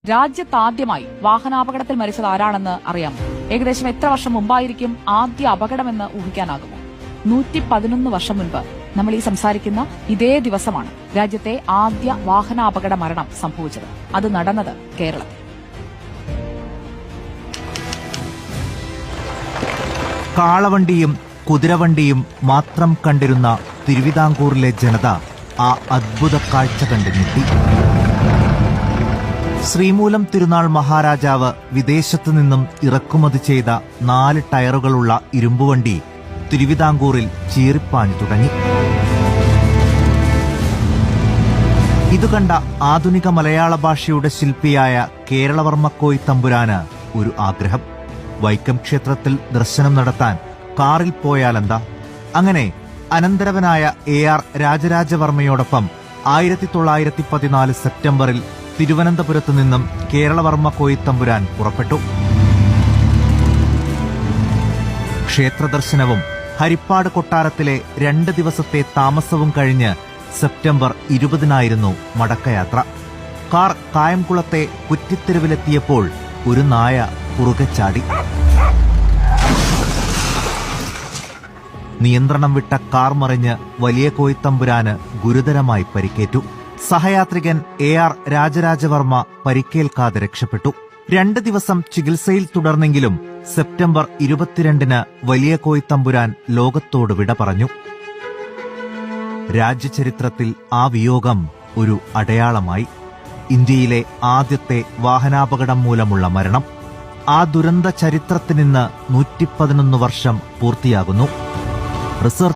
രാജ്യത്താദ്യമായി വാഹനാപകടത്തിൽ മരിച്ചത് ആരാണെന്ന് അറിയാമോ? ഏകദേശം എത്ര വർഷം മുമ്പായിരിക്കും ആദ്യ അപകടമെന്ന് ഊഹിക്കാനാകുമോ? 111 വർഷം മുൻപ് നമ്മൾ ഈ സംസാരിക്കുന്ന ഇതേ ദിവസമാണ് രാജ്യത്തെ ആദ്യ വാഹനാപകട മരണം സംഭവിച്ചത്. അത് നടന്നത് കേരളത്തിൽ. കാളവണ്ടിയും കുതിരവണ്ടിയും മാത്രം കണ്ടിരുന്ന തിരുവിതാംകൂറിലെ ജനത ആ അദ്ഭുത കാഴ്ച കണ്ട് ഞെട്ടി. ശ്രീമൂലം തിരുനാൾ മഹാരാജാവ് വിദേശത്തു നിന്നും ഇറക്കുമതി ചെയ്ത 4 ടയറുകളുള്ള ഇരുമ്പുവണ്ടി തിരുവിതാംകൂറിൽ ചീറിപ്പാഞ്ഞു തുടങ്ങി. ഇതുകണ്ട ആധുനിക മലയാള ഭാഷയുടെ ശില്പിയായ കേരളവർമ്മക്കോയി തമ്പുരാന് ഒരു ആഗ്രഹം. വൈക്കം ക്ഷേത്രത്തിൽ ദർശനം നടത്താൻ കാറിൽ പോയാലെന്താ? അങ്ങനെ അനന്തരവനായ AR രാജരാജവർമ്മയോടൊപ്പം 1914 സെപ്റ്റംബറിൽ തിരുവനന്തപുരത്തു നിന്നും കേരളവർമ്മക്കോയി തമ്പുരാൻ പുറപ്പെട്ടു. ക്ഷേത്രദർശനവും ഹരിപ്പാട് കൊട്ടാരത്തിലെ 2 ദിവസത്തെ താമസവും കഴിഞ്ഞ് സെപ്റ്റംബർ 20-നായിരുന്നു മടക്കയാത്ര. കാർ കായംകുളത്തെ കുറ്റിത്തെരുവിലെത്തിയപ്പോൾ ഒരു നായ പുറകെ ചാടി. നിയന്ത്രണം വിട്ട കാർ മറിഞ്ഞ് വലിയ കോയിത്തമ്പുരാന് ഗുരുതരമായി പരിക്കേറ്റു. സഹയാത്രികൻ AR രാജരാജവർമ്മ പരിക്കേൽക്കാതെ രക്ഷപ്പെട്ടു. 2 ദിവസം ചികിത്സയിൽ തുടർന്നെങ്കിലും സെപ്റ്റംബർ 22-ന് വലിയ കോയിത്തമ്പുരാൻ ലോകത്തോട് വിട പറഞ്ഞു. രാജ്യചരിത്രത്തിൽ ആ വിയോഗം ഒരു അടയാളമായി. ഇന്ത്യയിലെ ആദ്യത്തെ വാഹനാപകടം മൂലമുള്ള മരണം. ആ ദുരന്ത ചരിത്രത്തിനിന്ന് 111 വർഷം പൂർത്തിയാകുന്നു. റിസർച്ച്